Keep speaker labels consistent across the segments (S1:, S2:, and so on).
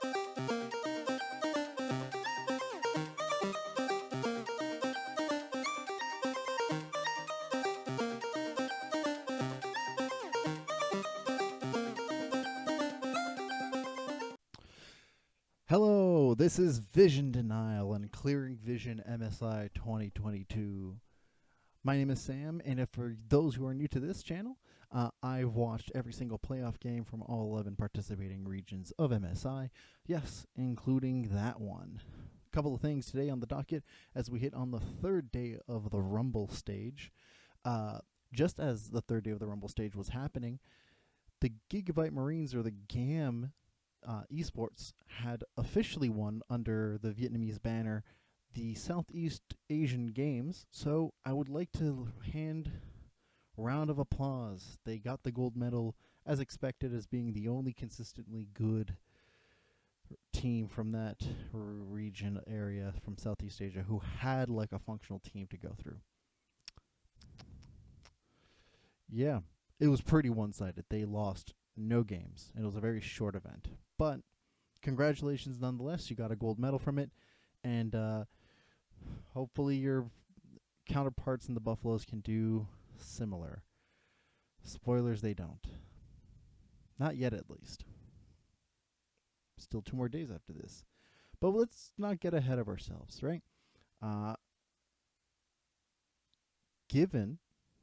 S1: Hello, this is Vision Denial and Clearing Vision MSI 2022. My name is Sam, and if for those who are new to this channel, I've watched every single playoff game from all 11 participating regions of MSI, yes, including that one. A couple of things today on the docket as we hit on the third day of the Rumble stage. Just as the third day of the Rumble stage was happening, the Gigabyte Marines, or the GAM Esports, had officially won under the Vietnamese banner the Southeast Asian Games, so I would like to hand a round of applause. They got the gold medal as expected, as being the only consistently good team from that region area from Southeast Asia who had like a functional team to go through. Yeah, it was pretty one-sided. They lost no games. It was a very short event. But congratulations nonetheless. You got a gold medal from it. And hopefully your counterparts in the Buffaloes can do similar. Spoilers, they don't. Not yet, at least. Still 2 more days after this. But let's not get ahead of ourselves, right? Given,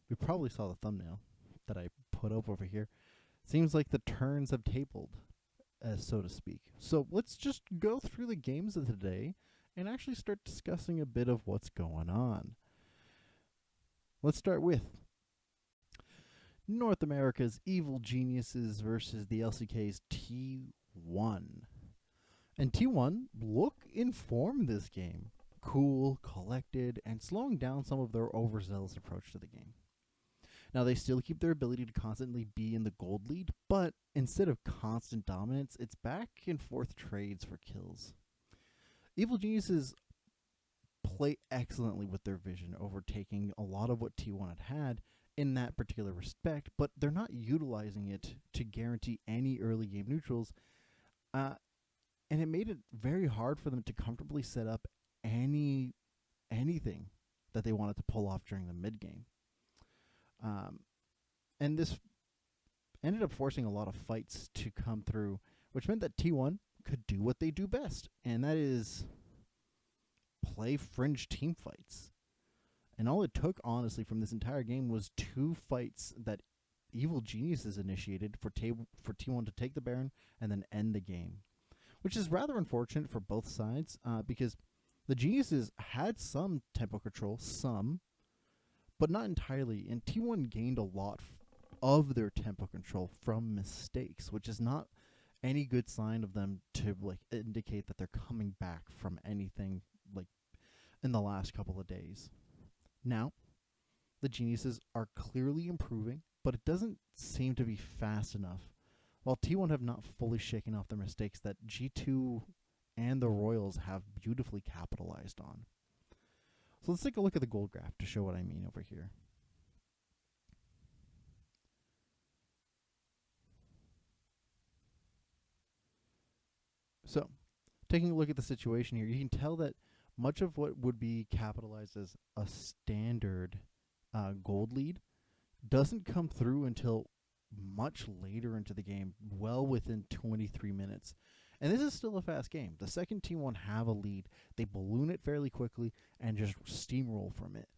S1: we probably saw the thumbnail that I put up over here. Seems like the turns have tabled, so to speak. So let's just go through the games of the day and actually start discussing a bit of what's going on. Let's start with North America's Evil Geniuses versus the LCK's T1. And T1 look informed this game. Cool, collected, and slowing down some of their overzealous approach to the game. Now, they still keep their ability to constantly be in the gold lead, but instead of constant dominance, it's back and forth trades for kills. Evil Geniuses play excellently with their vision, overtaking a lot of what T1 had in that particular respect, but they're not utilizing it to guarantee any early game neutrals, and it made it very hard for them to comfortably set up anything that they wanted to pull off during the mid game. And this ended up forcing a lot of fights to come through, which meant that T1 could do what they do best, and that is play fringe team fights. And all it took, honestly, from this entire game was 2 fights that Evil Geniuses initiated for T1 to take the Baron and then end the game, which is rather unfortunate for both sides, because the Geniuses had some tempo control, but not entirely, and T1 gained a lot of their tempo control from mistakes, which is not any good sign of them to like indicate that they're coming back from anything like in the last couple of days. Now, the Geniuses are clearly improving, but it doesn't seem to be fast enough. While T1 have not fully shaken off their mistakes that G2 and the Royals have beautifully capitalized on. So let's take a look at the gold graph to show what I mean over here. So, taking a look at the situation here, you can tell that much of what would be capitalized as a standard gold lead doesn't come through until much later into the game, well within 23 minutes. And this is still a fast game. The second T1 have a lead, they balloon it fairly quickly and just steamroll from it.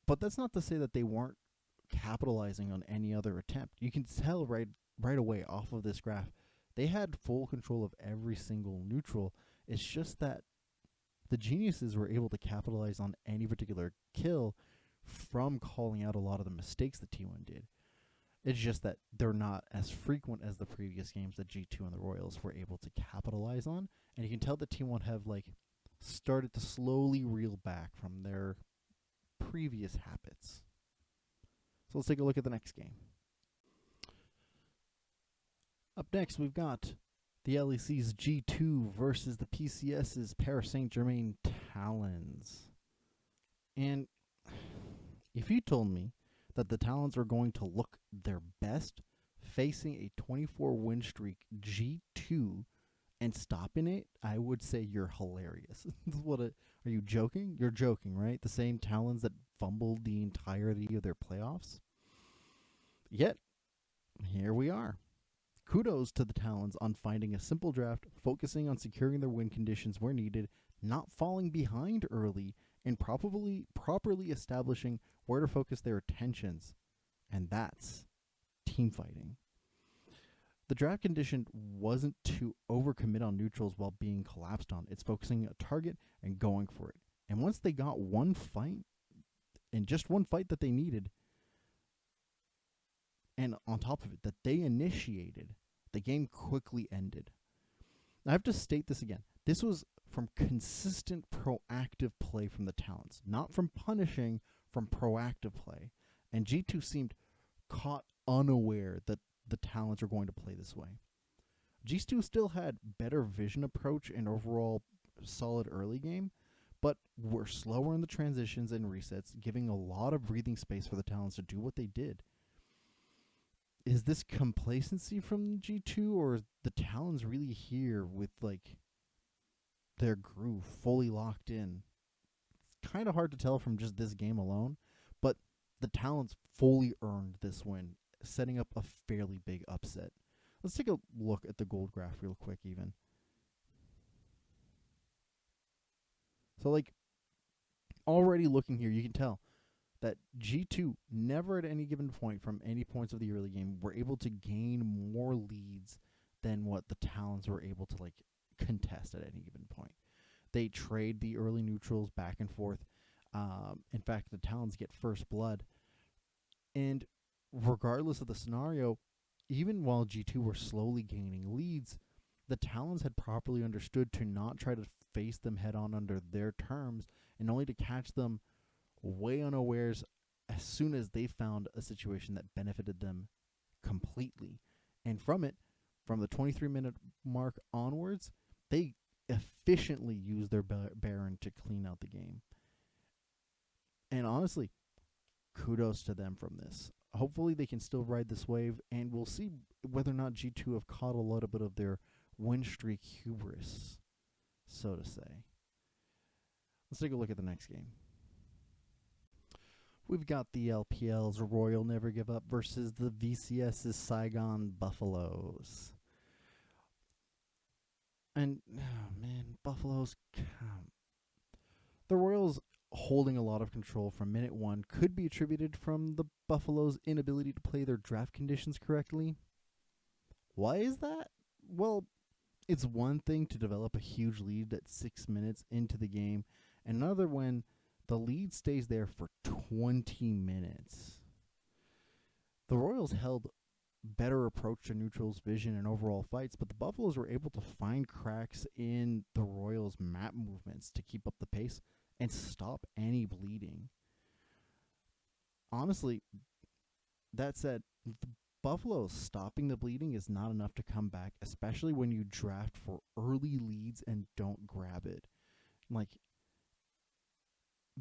S1: But that's not to say that they weren't capitalizing on any other attempt. You can tell right away off of this graph, they had full control of every single neutral. It's just that the Geniuses were able to capitalize on any particular kill from calling out a lot of the mistakes that T1 did. It's just that they're not as frequent as the previous games that G2 and the Royals were able to capitalize on. And you can tell that T1 have like started to slowly reel back from their previous habits. So let's take a look at the next game. Up next, we've got the LEC's G2 versus the PCS's Paris Saint-Germain Talons. And if you told me that the Talons were going to look their best facing a 24 win streak G2 and stopping it, I would say you're hilarious. Are you joking? You're joking, right? The same Talons that fumbled the entirety of their playoffs. Yet, here we are. Kudos to the Talons on finding a simple draft, focusing on securing their win conditions where needed, not falling behind early, and properly establishing where to focus their attentions. And that's team fighting. The draft condition wasn't to overcommit on neutrals while being collapsed on. It's focusing a target and going for it. And once they got one fight, and just one fight that they needed, and on top of it, that they initiated, the game quickly ended. I have to state this again. This was from consistent proactive play from the Talons, not from punishing, from proactive play. And G2 seemed caught unaware that the Talons are going to play this way. G2 still had better vision approach and overall solid early game, but were slower in the transitions and resets, giving a lot of breathing space for the Talons to do what they did. Is this complacency from G2, or is the Talons really here with like their groove fully locked in? It's kind of hard to tell from just this game alone, but the Talons fully earned this win, setting up a fairly big upset. Let's take a look at the gold graph real quick even. So like already looking here, you can tell that G2 never at any given point from any points of the early game were able to gain more leads than what the Talons were able to like contest at any given point. They trade the early neutrals back and forth. In fact, the Talons get first blood. And regardless of the scenario, even while G2 were slowly gaining leads, the Talons had properly understood to not try to face them head on under their terms, and only to catch them way unawares as soon as they found a situation that benefited them completely. And from the 23-minute mark onwards, they efficiently used their Baron to clean out the game. And honestly, kudos to them from this. Hopefully they can still ride this wave, and we'll see whether or not G2 have caught a little bit of their win streak hubris, so to say. Let's take a look at the next game. We've got the LPL's Royal Never Give Up versus the VCS's Saigon Buffaloes. And, oh man, Buffaloes. The Royals holding a lot of control from minute one could be attributed from the Buffaloes' inability to play their draft conditions correctly. Why is that? Well, it's one thing to develop a huge lead at 6 minutes into the game, and another when the lead stays there for 20 minutes. The Royals held better approach to neutrals' vision and overall fights, but the Buffaloes were able to find cracks in the Royals' map movements to keep up the pace and stop any bleeding. Honestly, that said, the Buffaloes stopping the bleeding is not enough to come back, especially when you draft for early leads and don't grab it. Like,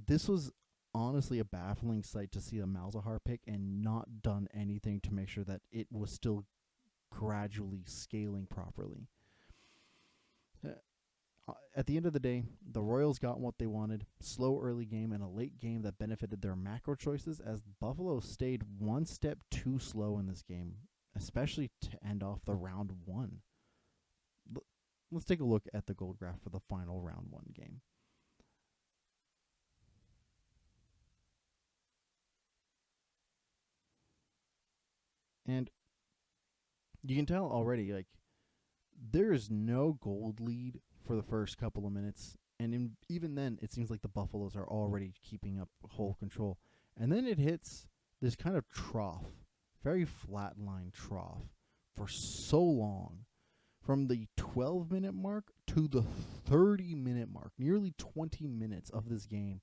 S1: this was honestly a baffling sight to see the Malzahar pick and not done anything to make sure that it was still gradually scaling properly. At the end of the day, the Royals got what they wanted. Slow early game and a late game that benefited their macro choices, as Buffalo stayed one step too slow in this game, especially to end off the round one. Let's take a look at the gold graph for the final round one game. And you can tell already, like, there is no gold lead for the first couple of minutes. And even then, it seems like the Buffaloes are already keeping up whole control. And then it hits this kind of trough, very flatline trough, for so long. From the 12-minute mark to the 30-minute mark, nearly 20 minutes of this game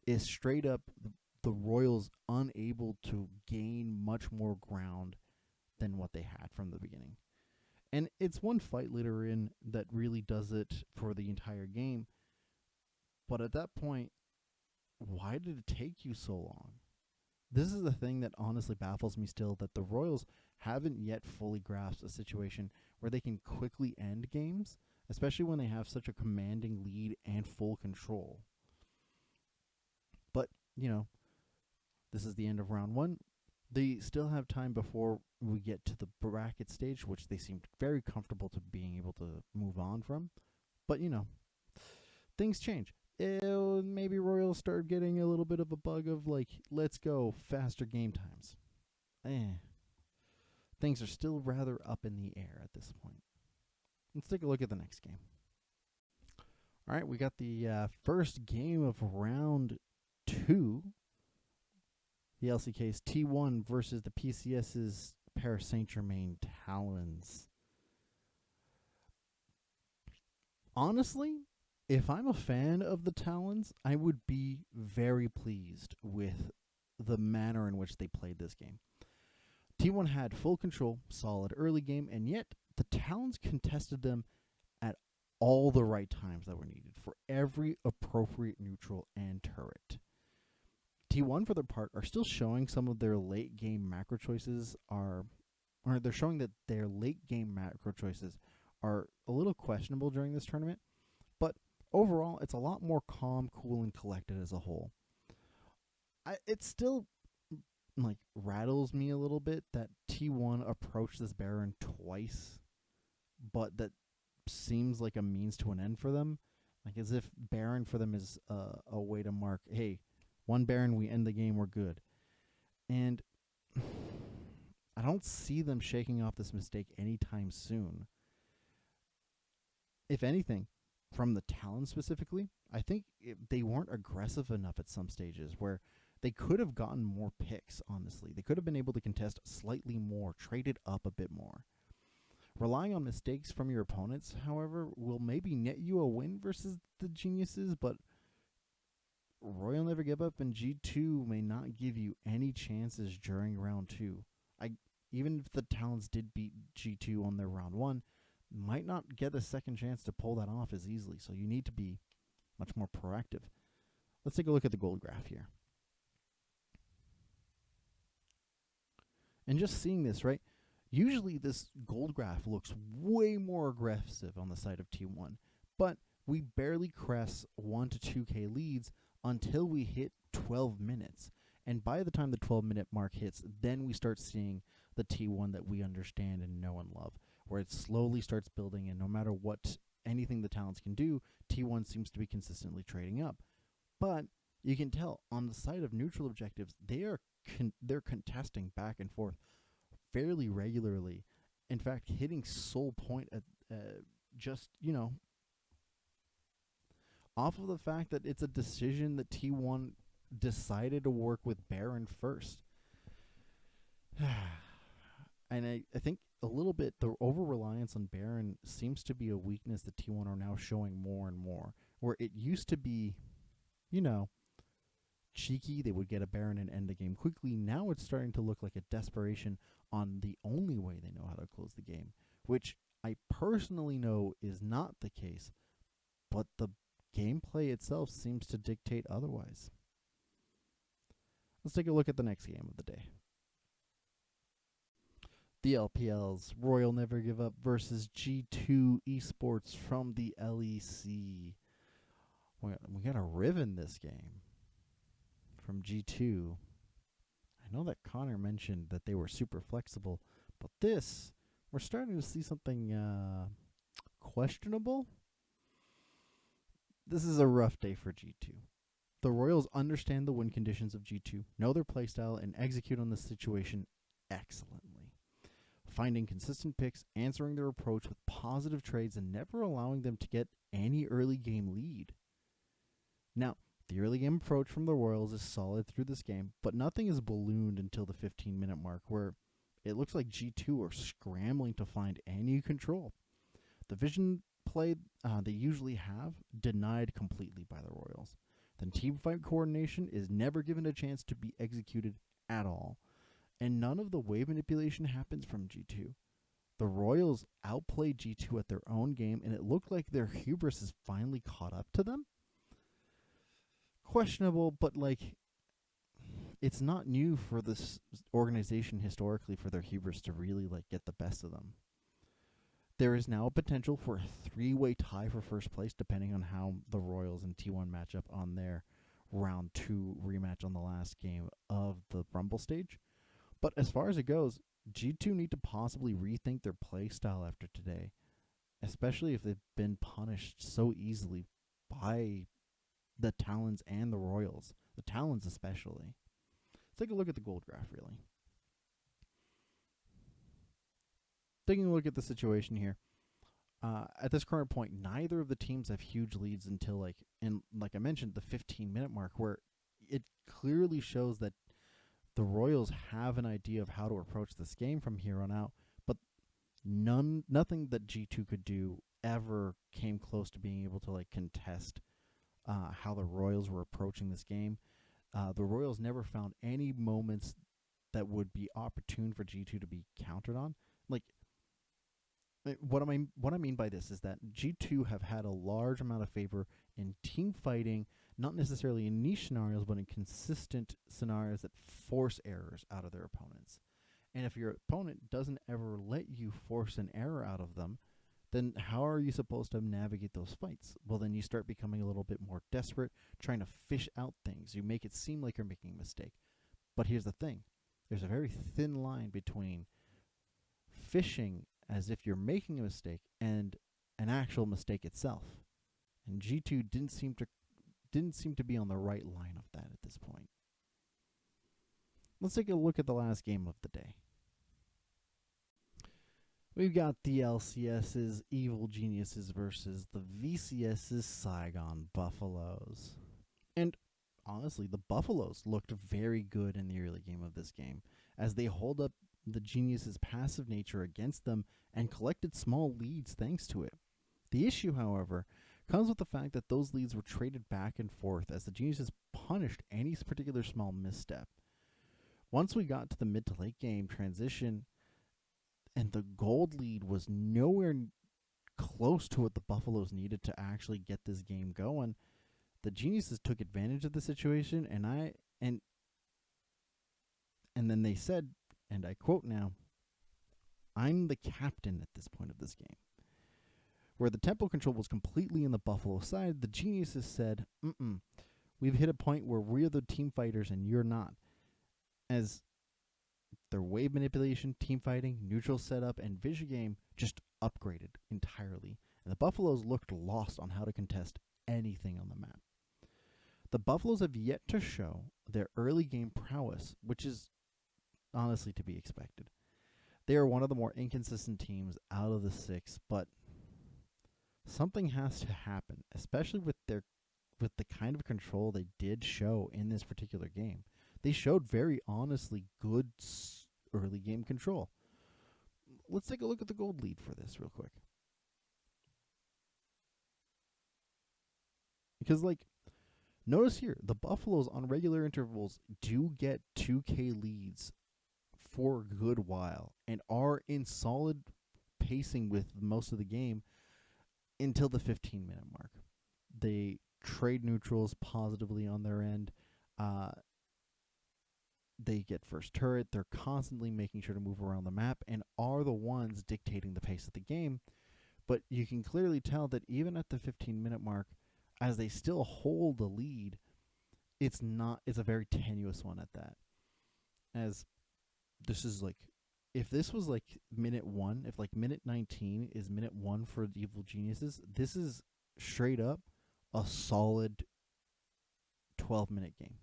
S1: is straight up the Royals unable to gain much more ground than what they had from the beginning. And it's one fight later in that really does it for the entire game. But at that point, why did it take you so long? This is the thing that honestly baffles me still, that the Royals haven't yet fully grasped a situation where they can quickly end games, especially when they have such a commanding lead and full control. But, this is the end of round 1. They still have time before we get to the bracket stage, which they seemed very comfortable to being able to move on from. But, things change. Maybe Royals start getting a little bit of a bug of, let's go, faster game times. Things are still rather up in the air at this point. Let's take a look at the next game. All right, we got the first game of round 2. The LCK's T1 versus the PCS's Paris Saint-Germain Talons. Honestly, if I'm a fan of the Talons, I would be very pleased with the manner in which they played this game. T1 had full control, solid early game, and yet the Talons contested them at all the right times that were needed for every appropriate neutral and turret. T1, for their part, are still showing some of their late game macro choices they're showing that their late game macro choices are a little questionable during this tournament, but overall, it's a lot more calm, cool, and collected as a whole. It still rattles me a little bit that T1 approached this Baron twice, but that seems like a means to an end for them, as if Baron for them is a way to mark, hey, one Baron, we end the game, we're good. And I don't see them shaking off this mistake anytime soon. If anything, from the Talons specifically, I think they weren't aggressive enough at some stages where they could have gotten more picks, honestly. They could have been able to contest slightly more, traded up a bit more. Relying on mistakes from your opponents, however, will maybe net you a win versus the geniuses, but Royal Never Give Up and G2 may not give you any chances during round 2. Even if the Talons did beat G2 on their round 1, might not get a second chance to pull that off as easily, so you need to be much more proactive. Let's take a look at the gold graph here. And just seeing this, right? Usually this gold graph looks way more aggressive on the side of T1, but we barely crest 1 to 2K leads until we hit 12 minutes. And by the time the 12-minute mark hits, then we start seeing the T1 that we understand and know and love, where it slowly starts building, and no matter anything the Talons can do, T1 seems to be consistently trading up. But you can tell on the side of neutral objectives, they're contesting back and forth fairly regularly. In fact, hitting sole point at off of the fact that it's a decision that T1 decided to work with Baron first. And I think a little bit the over-reliance on Baron seems to be a weakness that T1 are now showing more and more, where it used to be, cheeky, they would get a Baron and end the game quickly. Now it's starting to look like a desperation on the only way they know how to close the game, which I personally know is not the case, but the gameplay itself seems to dictate otherwise. Let's take a look at the next game of the day. The LPL's Royal Never Give Up versus G2 Esports from the LEC. We got a Riv in this game from G2. I know that Connor mentioned that they were super flexible, but we're starting to see something questionable. This is a rough day for G2. The Royals understand the win conditions of G2, know their playstyle, and execute on the situation excellently. Finding consistent picks, answering their approach with positive trades, and never allowing them to get any early game lead. Now, the early game approach from the Royals is solid through this game, but nothing is ballooned until the 15-minute mark, where it looks like G2 are scrambling to find any control. The vision play they usually have denied completely by the Royals. Then teamfight coordination is never given a chance to be executed at all, and none of the wave manipulation happens from G2. The Royals outplay G2 at their own game, and it looked like their hubris has finally caught up to them. Questionable, but it's not new for this organization historically for their hubris to really get the best of them. There is now a potential for a three-way tie for first place, depending on how the Royals and T1 match up on their round 2 rematch on the last game of the Rumble stage. But as far as it goes, G2 need to possibly rethink their play style after today, especially if they've been punished so easily by the Talons and the Royals. The Talons especially. Let's take a look at the gold graph, really. Taking a look at the situation here. At this current point, neither of the teams have huge leads until, like I mentioned, the 15-minute mark, where it clearly shows that the Royals have an idea of how to approach this game from here on out, but nothing that G2 could do ever came close to being able to like contest how the Royals were approaching this game. The Royals never found any moments that would be opportune for G2 to be countered on. Like, what I mean by this is that G2 have had a large amount of favor in team fighting, not necessarily in niche scenarios, but in consistent scenarios that force errors out of their opponents. And if your opponent doesn't ever let you force an error out of them, then how are you supposed to navigate those fights? Well, then you start becoming a little bit more desperate, trying to fish out things. You make it seem like you're making a mistake. But here's the thing. There's a very thin line between fishing as if you're making a mistake and an actual mistake itself. And G2 didn't seem to be on the right line of that at this point. Let's take a look at the last game of the day. We've got the LCS's Evil Geniuses versus the VCS's Saigon Buffaloes. And honestly, the Buffaloes looked very good in the early game of this game, as they hold up the Geniuses' passive nature against them and collected small leads thanks to it. The issue, however, comes with the fact that those leads were traded back and forth as the Geniuses punished any particular small misstep. Once we got to the mid to late game transition, and the gold lead was nowhere close to what the Buffaloes needed to actually get this game going, the Geniuses took advantage of the situation, and then they said, and I quote now, "I'm the captain at this point of this game." Where the tempo control was completely in the Buffalo side, the Geniuses said, we've hit a point where we're the team fighters and you're not. As their wave manipulation, team fighting, neutral setup, and vision game just upgraded entirely. And the Buffaloes looked lost on how to contest anything on the map. The Buffaloes have yet to show their early game prowess, which is honestly to be expected. They are one of the more inconsistent teams out of the 6, but something has to happen, especially with the kind of control they did show in this particular game. They showed very honestly good early game control. Let's take a look at the gold lead for this real quick. Because, notice here, the Buffaloes on regular intervals do get 2K leads for a good while and are in solid pacing with most of the game until the 15-minute mark. They trade neutrals positively on their end. They get first turret. They're constantly making sure to move around the map and are the ones dictating the pace of the game. But you can clearly tell that even at the 15-minute mark, as they still hold the lead, it's a very tenuous one at that. As this is if this was minute 1, if minute 19 is minute 1 for the Evil Geniuses, this is straight up a solid 12-minute game.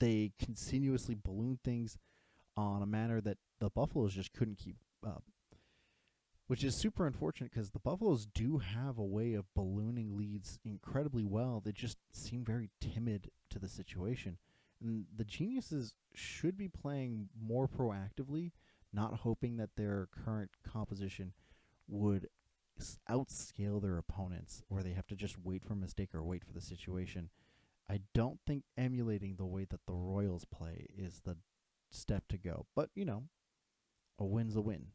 S1: They continuously balloon things on a manner that the Buffaloes just couldn't keep up, which is super unfortunate because the Buffaloes do have a way of ballooning leads incredibly well. They just seem very timid to the situation. And the Geniuses should be playing more proactively, not hoping that their current composition would outscale their opponents, or they have to just wait for a mistake or wait for the situation. I don't think emulating the way that the Royals play is the step to go. But, a win's a win.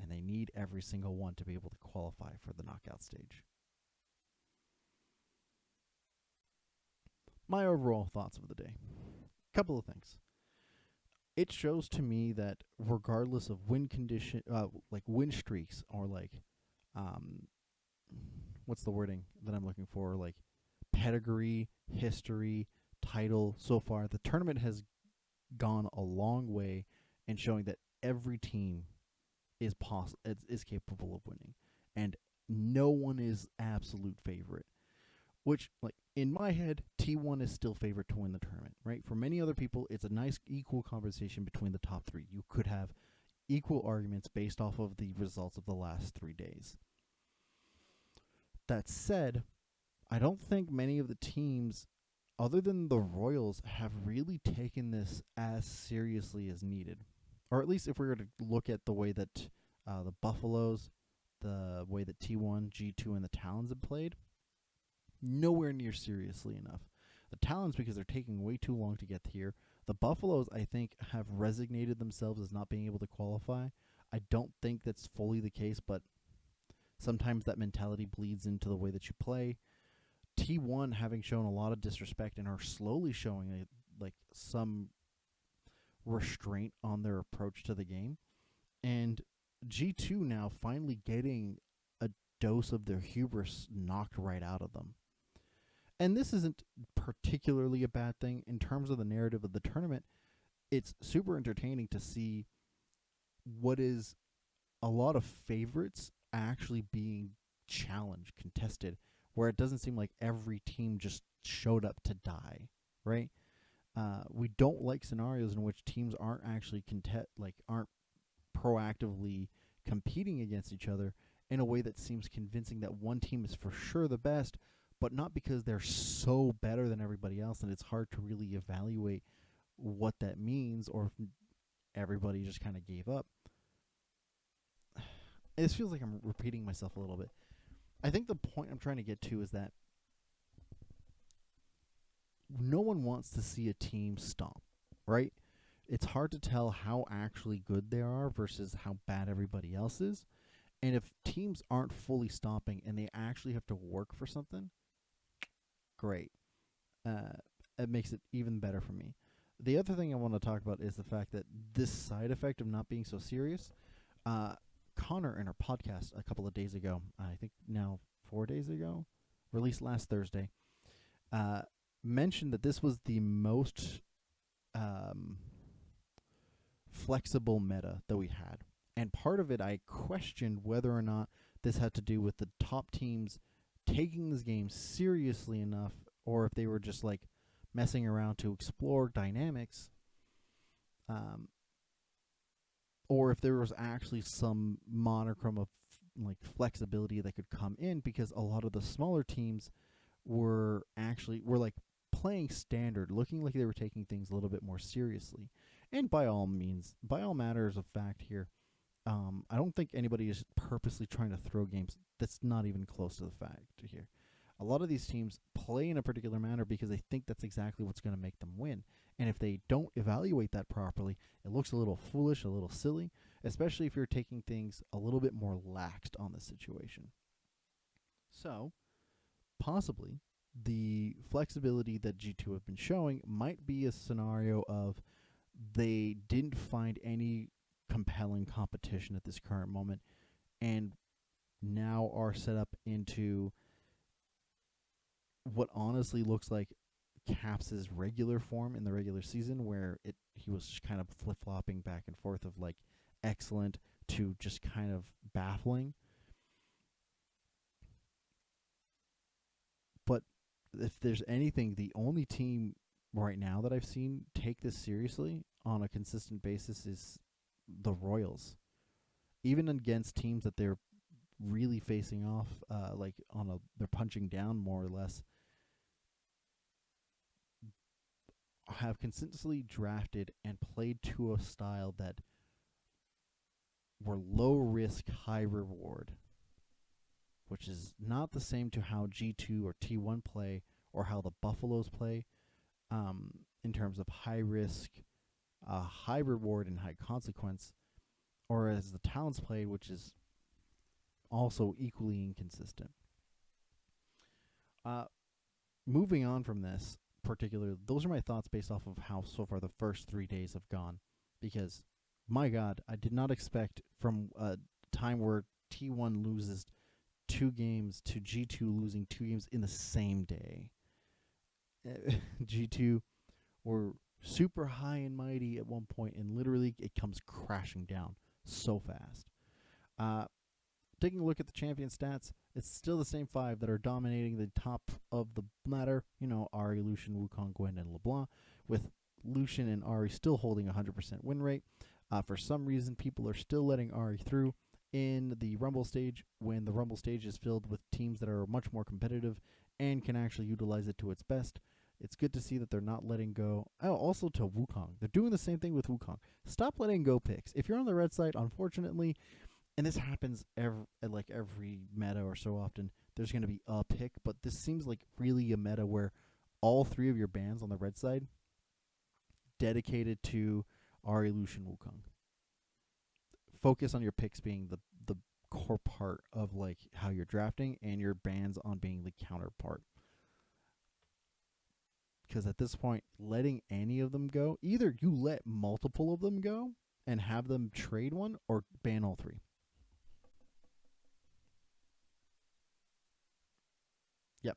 S1: And they need every single one to be able to qualify for the knockout stage. My overall thoughts of the day. Couple of things. it shows to me that regardless of win condition, like win streaks or like, um, what's the wording that I'm looking for? Like pedigree, history, title. So far, the tournament has gone a long way in showing that every team is capable of winning, and no one is absolute favorite. Which, like in my head, T1 is still favorite to win the tournament, right? For many other people, it's a nice equal conversation between the top three. You could have equal arguments based off of the results of the last 3 days. That said, I don't think many of the teams, other than the Royals, have really taken this as seriously as needed. Or at least if we were to look at the way that the Buffaloes, the way that T1, G2, and the Talons have played, nowhere near seriously enough. The Talons, because they're taking way too long to get here. The Buffaloes, I think, have resignated themselves as not being able to qualify. I don't think that's fully the case, but sometimes that mentality bleeds into the way that you play. T1 having shown a lot of disrespect and are slowly showing some restraint on their approach to the game. And G2 now finally getting a dose of their hubris knocked right out of them. And this isn't particularly a bad thing in terms of the narrative of the tournament. It's super entertaining to see what is a lot of favorites actually being challenged, contested, where it doesn't seem like every team just showed up to die, right? We don't like scenarios in which teams aren't actually aren't proactively competing against each other in a way that seems convincing that one team is for sure the best, but not because they're so better than everybody else and it's hard to really evaluate what that means, or if everybody just kind of gave up. This feels like I'm repeating myself a little bit. I think the point I'm trying to get to is that no one wants to see a team stomp, right? It's hard to tell how actually good they are versus how bad everybody else is. And if teams aren't fully stomping and they actually have to work for something, great. It makes it even better for me. The other thing I want to talk about is the fact that this side effect of not being so serious, Connor in our podcast a couple of days ago, I think now 4 days ago, released last Thursday, mentioned that this was the most flexible meta that we had. And part of it, I questioned whether or not this had to do with the top teams taking this game seriously enough, or if they were just like messing around to explore dynamics, or if there was actually some monochrome of like flexibility that could come in, because a lot of the smaller teams were like playing standard, looking like they were taking things a little bit more seriously. And by all matters of fact here, I don't think anybody is purposely trying to throw games. That's not even close to the fact here. A lot of these teams play in a particular manner because they think that's exactly what's going to make them win. And if they don't evaluate that properly, it looks a little foolish, a little silly, especially if you're taking things a little bit more laxed on the situation. So, possibly, the flexibility that G2 have been showing might be a scenario of they didn't find any compelling competition at this current moment and now are set up into what honestly looks like Caps' regular form in the regular season, where he was just kind of flip-flopping back and forth of like excellent to just kind of baffling. But if there's anything, the only team right now that I've seen take this seriously on a consistent basis is the Royals. Even against teams that they're really facing off, they're punching down more or less, have consistently drafted and played to a style that were low risk, high reward, which is not the same to how G2 or T1 play or how the Buffaloes play, in terms of high risk, high reward, and high consequence, or as the Talons play, which is also equally inconsistent. Moving on from this particular, those are my thoughts based off of how so far the first 3 days have gone. because, my God, I did not expect from a time where T1 loses 2 games to G2 losing 2 games in the same day. G2 were super high and mighty at one point, and literally it comes crashing down so fast. Taking a look at the champion stats, it's still the same 5 that are dominating the top of the ladder. Ahri, Lucian, Wukong, Gwen, and LeBlanc, with Lucian and Ahri still holding 100% win rate. For some reason, people are still letting Ahri through in the Rumble stage, when the Rumble stage is filled with teams that are much more competitive and can actually utilize it to its best. It's good to see that they're not letting go. Oh, also to Wukong. They're doing the same thing with Wukong. Stop letting go picks. If you're on the red side, unfortunately, and this happens every meta or so often, there's going to be a pick, but this seems like really a meta where all 3 of your bans on the red side dedicated to Ahri, Lucian, Wukong. Focus on your picks being the core part of like how you're drafting, and your bans on being the counterpart. Because at this point, letting any of them go, either you let multiple of them go and have them trade one, or ban all 3. Yep.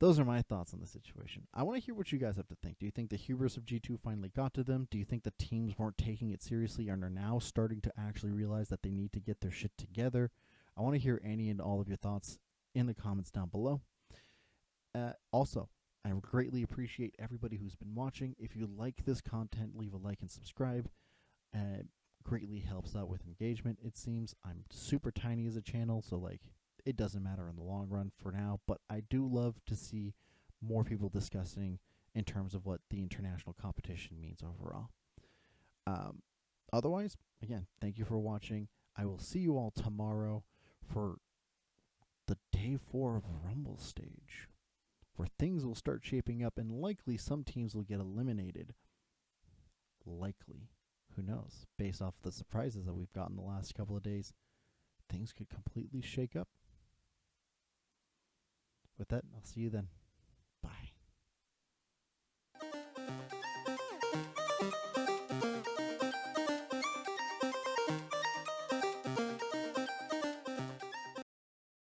S1: Those are my thoughts on the situation. I want to hear what you guys have to think. Do you think the hubris of G2 finally got to them? Do you think the teams weren't taking it seriously and are now starting to actually realize that they need to get their shit together? I want to hear any and all of your thoughts in the comments down below. Also, I would greatly appreciate everybody who's been watching. If you like this content, leave a like and subscribe. Greatly helps out with engagement, it seems. I'm super tiny as a channel, so it doesn't matter in the long run for now, but I do love to see more people discussing in terms of what the international competition means overall. Otherwise, again, thank you for watching. I will see you all tomorrow for the day 4 of the Rumble stage, where things will start shaping up and likely some teams will get eliminated. Likely. Who knows? Based off the surprises that we've gotten the last couple of days, things could completely shake up. With that, I'll see you then.